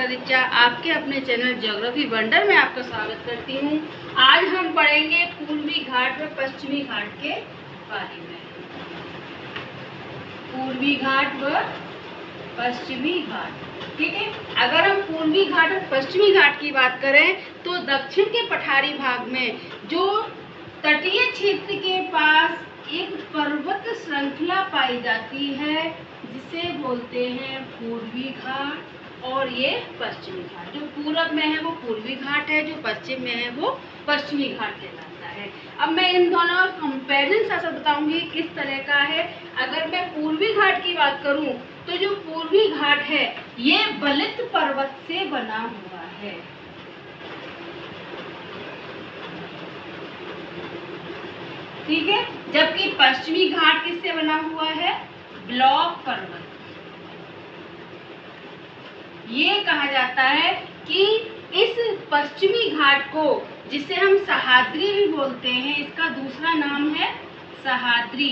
प्रतीक्षा आपके अपने channel geography wonder में आपका स्वागत करती हूँ। आज हम पढ़ेंगे पूर्वी घाट व पश्चिमी घाट के बारे में। पूर्वी घाट व पश्चिमी घाट, ठीक है। अगर हम पूर्वी घाट और पश्चिमी घाट की बात करें तो दक्षिण के पठारी भाग में जो तटीय क्षेत्र के पास एक पर्वत श्रृंखला पाई जाती है जिसे बोलते हैं पूर्वी घाट, और ये पश्चिमी घाट। जो पूरब में है वो पूर्वी घाट है, जो पश्चिम में है वो पश्चिमी घाट कहलाता है। अब मैं इन दोनों का कंपैरिजन साथ बताऊंगी किस तरह का है। अगर मैं पूर्वी घाट की बात करूं तो जो पूर्वी घाट है ये बलित पर्वत से बना हुआ है, ठीक है। जबकि पश्चिमी घाट किससे बना हुआ है? ब्लॉक पर्वत। ये कहा जाता है कि इस पश्चिमी घाट को, जिसे हम सह्याद्री भी बोलते हैं, इसका दूसरा नाम है सह्याद्री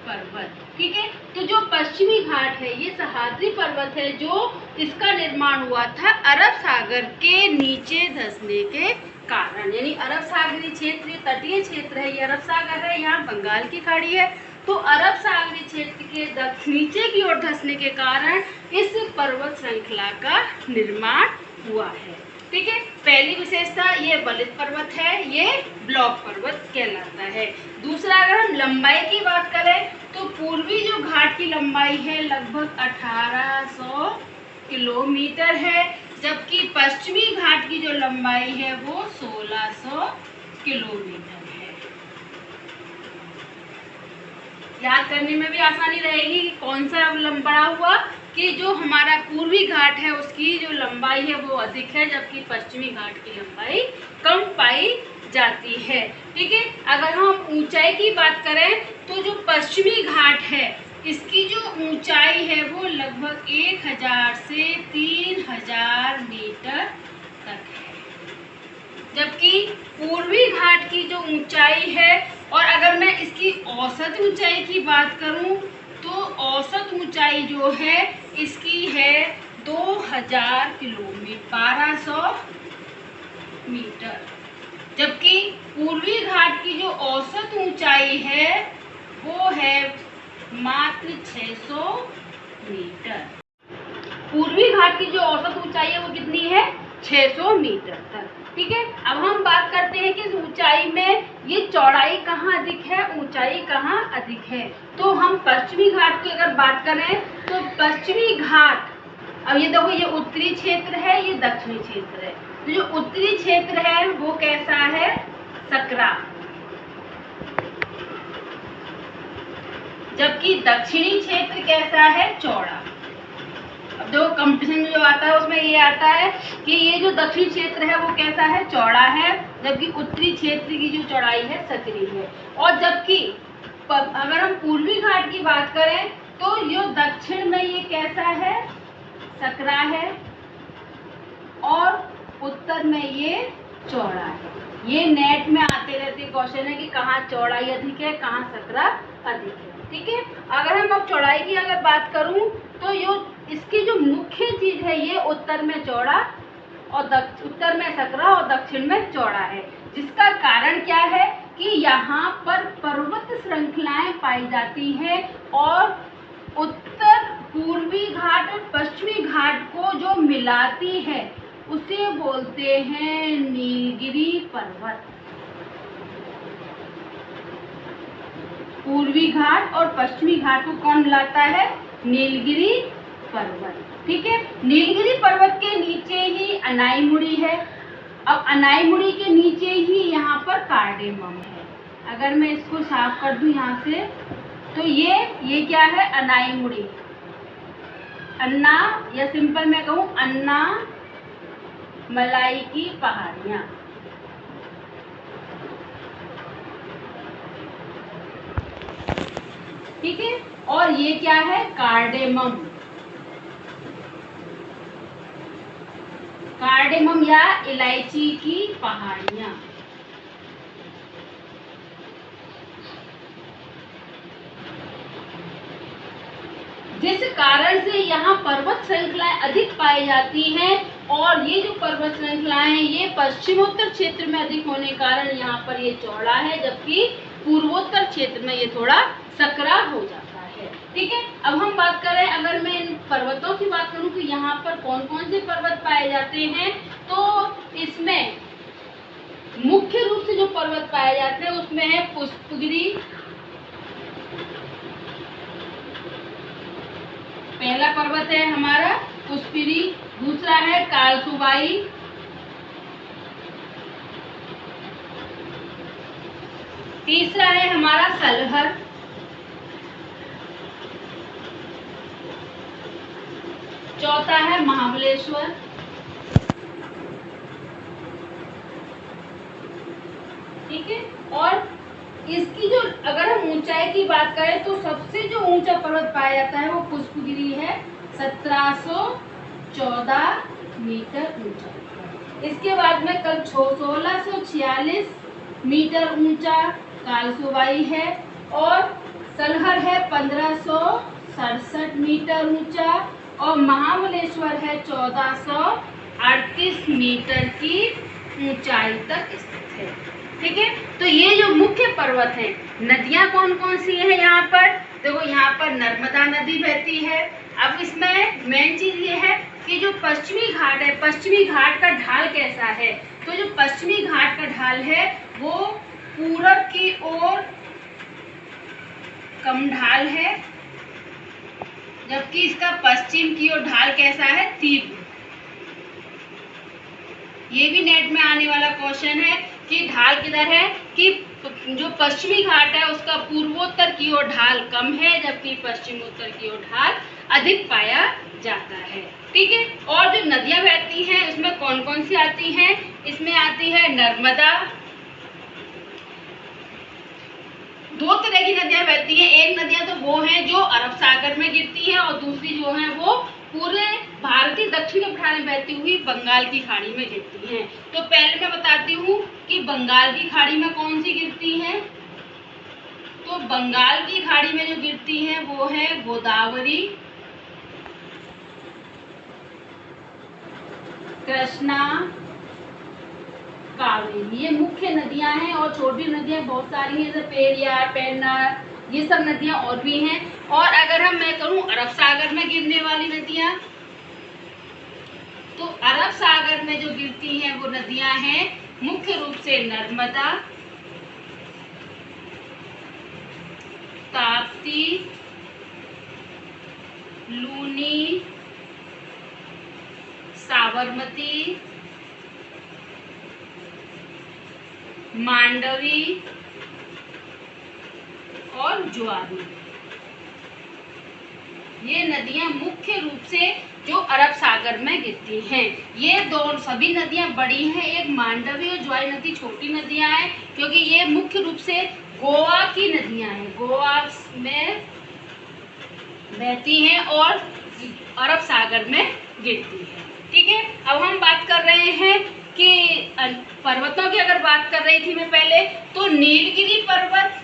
पर्वत, ठीक है। तो जो पश्चिमी घाट है ये सह्याद्री पर्वत है, जो इसका निर्माण हुआ था अरब सागर के नीचे धंसने के कारण। यानी अरब सागरीय क्षेत्र, ये तटीय क्षेत्र है, ये अरब सागर है, यहाँ बंगाल की खाड़ी है, तो अरब सागरीय क्षेत्र के नीचे की ओर धंसने के कारण इस पर्वत श्रृंखला का निर्माण हुआ है, ठीक है। पहली विशेषता ये बलित पर्वत है, ये ब्लॉक पर्वत कहलाता है। दूसरा, अगर हम लंबाई की बात करें तो पूर्वी जो घाट की लंबाई है लगभग 1800 किलोमीटर है, जबकि पश्चिमी घाट की जो लंबाई है वो 1600 किलोमीटर है। याद करने में भी आसानी रहेगी कि कौन सा बड़ा हुआ, कि जो हमारा पूर्वी घाट है उसकी जो लंबाई है वो अधिक है, जबकि पश्चिमी घाट की लंबाई कम पाई जाती है, ठीक है। अगर हम ऊंचाई की बात करें तो जो पश्चिमी घाट है इसकी जो ऊंचाई है वो लगभग 1000 से 3000 मीटर तक है, जबकि पूर्वी घाट की जो ऊंचाई है, और अगर मैं इसकी औसत ऊंचाई की बात करूं तो औसत ऊंचाई जो है इसकी है 2000 किलोमीटर 1200 मीटर, जबकि पूर्वी घाट की जो औसत ऊंचाई है वो है मात्र 600 मीटर। पूर्वी घाट की जो औसत ऊंचाई है वो कितनी है? 600 मीटर तक, ठीक है। अब हम बात करते हैं कि इस ऊंचाई में ये चौड़ाई कहाँ अधिक है, ऊंचाई कहाँ अधिक है। तो हम पश्चिमी घाट की अगर बात करें तो पश्चिमी घाट, अब ये देखो ये उत्तरी क्षेत्र है, ये दक्षिणी क्षेत्र है। तो जो उत्तरी क्षेत्र है वो कैसा है? सकरा, जबकि दक्षिणी क्षेत्र कैसा है? चौड़ा। अब जो कंपटीशन में जो आता है उसमें ये आता है कि ये जो दक्षिणी क्षेत्र है वो कैसा है? चौड़ा है, जबकि उत्तरी क्षेत्र की जो चौड़ाई है सकरी है। और जबकि अगर हम पूर्वी घाट की बात करें तो ये दक्षिण में ये कैसा है? सकरा है, और उत्तर में ये चौड़ा है। ये नेट में आते रहते क्वेश्चन है कि कहाँ चौड़ाई अधिक है, कहाँ सकरा अधिक है, ठीक है। अगर हम अब चौड़ाई की अगर बात करूं तो यो इसकी जो मुख्य चीज है ये उत्तर में चौड़ा और उत्तर में सकरा और दक्षिण में चौड़ा है, जिसका कारण क्या है कि यहाँ पर पर्वत श्रृंखलाएं पाई जाती हैं, और उत्तर पूर्वी घाट और पश्चिमी घाट को जो मिलाती है उसे बोलते हैं नीलगिरी पर्वत। पूर्वी घाट और पश्चिमी घाट को कौन मिलाता है? नीलगिरी पर्वत, ठीक है। नीलगिरी पर्वत के नीचे ही अनाईमुड़ी है। अब अनाईमुड़ी के नीचे ही यहाँ पर कार्डेमम है। अगर मैं इसको साफ कर दूं यहाँ से तो ये क्या है? अनाईमुड़ी, अन्ना, या सिंपल मैं कहूँ अन्ना मलाई की पहाड़ियाँ, ठीक है। और ये क्या है? कार्डेमम, कार्डेमम या इलायची की पहाड़ियाँ। जिस कारण से यहाँ पर्वत श्रृंखलाएं अधिक पाई जाती हैं और ये जो पर्वत श्रृंखलाएं हैं ये पश्चिमोत्तर क्षेत्र में अधिक होने के कारण यहाँ पर ये चौड़ा है, जबकि पूर्वोत्तर क्षेत्र में ये थोड़ा सकरा हो जाता है। ठीक है, अब हम बात करें, अगर मैं इन पर्वतों की बात करूं कि यहाँ पर कौन कौन से पर्वत पाए जाते हैं, तो इसमें मुख्य रूप से जो पर्वत पाए जाते हैं उसमें है पुष्पगिरी, पहला पर्वत है हमारा पुष्पगिरी, दूसरा है कालसुबाई, तीसरा है हमारा सलहर, चौथा है महाबलेश्वर, ठीक है। और इसकी जो अगर हम ऊंचाई की बात करें तो सबसे जो ऊंचा पर्वत पाया जाता है वो पुष्पगिरी है, 1714 मीटर ऊंचा। इसके बाद में कल 1646 मीटर ऊंचा कालसुबाई है, और सलहर है 1567 मीटर ऊंचा, और महाबलेश्वर है 1438 मीटर की ऊंचाई तक स्थित है। ठीक है, तो ये जो मुख्य पर्वत हैं, नदियां कौन कौन सी हैं यहाँ पर, देखो यहाँ पर नर्मदा नदी बहती है। अब इसमें मेन चीज ये है कि जो पश्चिमी घाट है, पश्चिमी घाट का ढाल कैसा है, तो जो पश्चिमी घाट का ढाल है वो पूरब की ओर कम ढाल है, जबकि इसका पश्चिम की ओर ढाल कैसा है, तीव्र। ये भी नेट में आने वाला क्वेश्चन है कि ढाल किधर है, कि जो पश्चिमी घाट है उसका पूर्वोत्तर की ओर ढाल कम है, जबकि पश्चिमोत्तर की ओर ढाल अधिक पाया जाता है। ठीक है, और जो नदियां बहती हैं उसमें कौन कौन सी आती हैं, इसमें आती है नर्मदा, दो तरह की नदियां बहती हैं, एक नदियां तो वो हैं जो अरब सागर में गिरती हैं, और दूसरी जो है वो पूरे भारतीय दक्षिण पठार में बहती हुई बंगाल की खाड़ी में गिरती हैं। तो पहले मैं बताती हूँ कि बंगाल की खाड़ी में कौन सी गिरती हैं, तो बंगाल की खाड़ी में जो गिरती हैं वो है गोदावरी, कृष्णा, कावेरी, ये मुख्य नदियां हैं, और छोटी नदियां बहुत सारी हैं, जैसे पेरियार, पेन्नार, ये सब नदियां और भी हैं। और अगर मैं कहूँ अरब सागर में गिरने वाली नदियां, तो अरब सागर में जो गिरती हैं वो नदियां हैं मुख्य रूप से नर्मदा, ताप्ती, लूनी, साबरमती, मांडवी और ज्वारी। ये नदियां मुख्य रूप से जो अरब सागर में गिरती हैं। ये दो सभी नदियां बड़ी हैं, एक मांडवी और ज्वारी नदी छोटी नदियां हैं, क्योंकि ये मुख्य रूप से गोवा की नदियां हैं, गोवा में बहती हैं और अरब सागर में गिरती है। ठीक है, अब हम बात कर रहे हैं कि पर्वतों की अगर बात कर रही थी मैं पहले, तो नीलगिरी पर्वत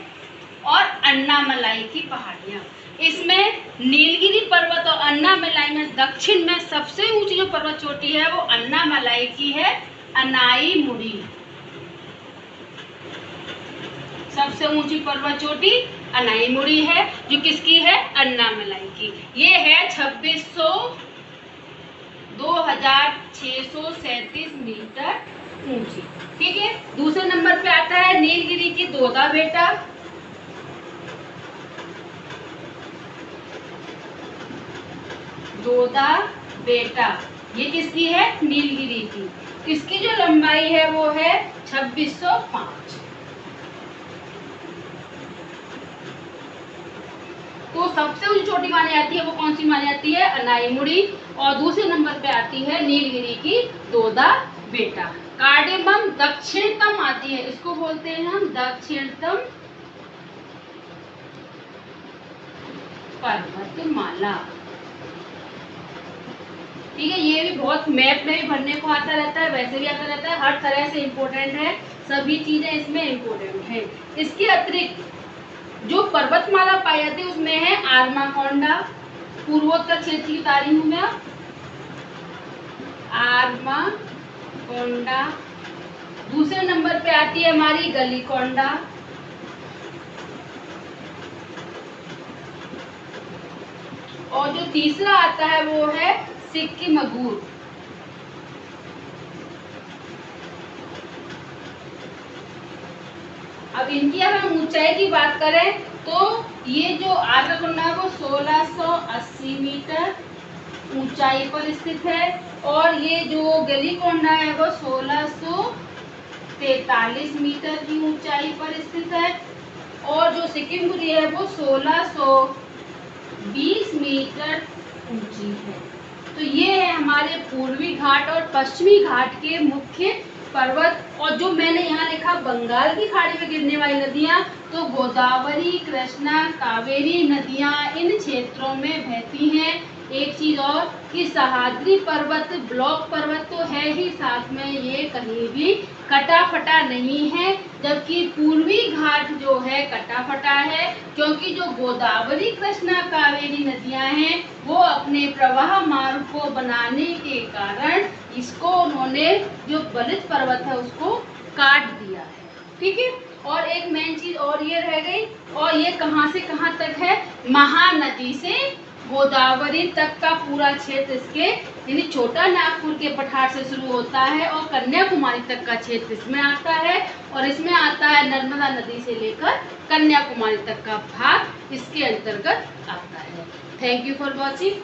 और अन्नामलाई की पहाड़ियाँ। इसमें नीलगिरी पर्वत और अन्नामलाई में दक्षिण में सबसे ऊंची जो पर्वत चोटी है वो अन्नामलाई की है, अनाईमुड़ी। सबसे ऊंची पर्वत चोटी अनाईमुड़ी है, जो किसकी है, अन्नामलाई की। ये है 2637 मीटर ऊंची। ठीक है, दूसरे नंबर पे आता है नीलगिरी की दोदा बेटा, दोदा बेटा, ये किसकी है, नीलगिरी की। इसकी जो लंबाई है वो है 2605। तो सबसे ऊंची चोटी मानी जाती है वो कौन सी मानी जाती है, अनाईमुड़ी, और दूसरे नंबर पे आती है नीलगिरी की दोदा बेटा। कार्डेमम दक्षिणतम आती है, इसको बोलते हैं हम दक्षिणतम पर्वतमाला। ठीक है, ये भी बहुत मैप में भी भरने को आता रहता है, वैसे भी आता रहता है, हर तरह से इम्पोर्टेंट है, सभी चीजें इसमें इम्पोर्टेंट है। इसके अतिरिक्त जो पर्वतमाला पाई जाती है उसमें है आर्माकोंडा, पूर्वोत्तर क्षेत्र की तारीख में आर्माकोंडा। दूसरे नंबर पे आती है हमारी गलीकोंडा। और जो तीसरा आता है वो है सिक्किमगूर। अब इनकी अगर हम ऊंचाई की बात करें तो ये जो आर्माकोंडा है वो 1680 मीटर ऊंचाई पर स्थित है, और ये जो गलीकोंडा है वो 1643 मीटर की ऊंचाई पर स्थित है, और जो सिक्किमगुरी है वो 1620 मीटर ऊंची है। तो ये है हमारे पूर्वी घाट और पश्चिमी घाट के मुख्य पर्वत। और जो मैंने यहाँ लिखा बंगाल की खाड़ी में गिरने वाली नदियाँ, तो गोदावरी, कृष्णा, कावेरी नदियाँ इन क्षेत्रों में बहती हैं। एक चीज और कि सह्याद्री पर्वत ब्लॉक पर्वत तो है ही, साथ में ये कहीं भी कटा फटा नहीं है, जबकि पूर्वी घाट जो है कटा फटा है, क्योंकि जो गोदावरी, कृष्णा, कावेरी नदियां हैं वो अपने प्रवाह मार्ग को बनाने के कारण इसको उन्होंने जो बलित पर्वत है उसको काट दिया है। ठीक है। और एक मेन चीज और ये रह गई, और ये कहाँ से कहाँ तक है, महानदी से गोदावरी तक का पूरा क्षेत्र इसके, यानी छोटा नागपुर के पठार से शुरू होता है और कन्याकुमारी तक का क्षेत्र इसमें आता है, और इसमें आता है नर्मदा नदी से लेकर कन्याकुमारी तक का भाग इसके अंतर्गत आता है। Thank you for watching.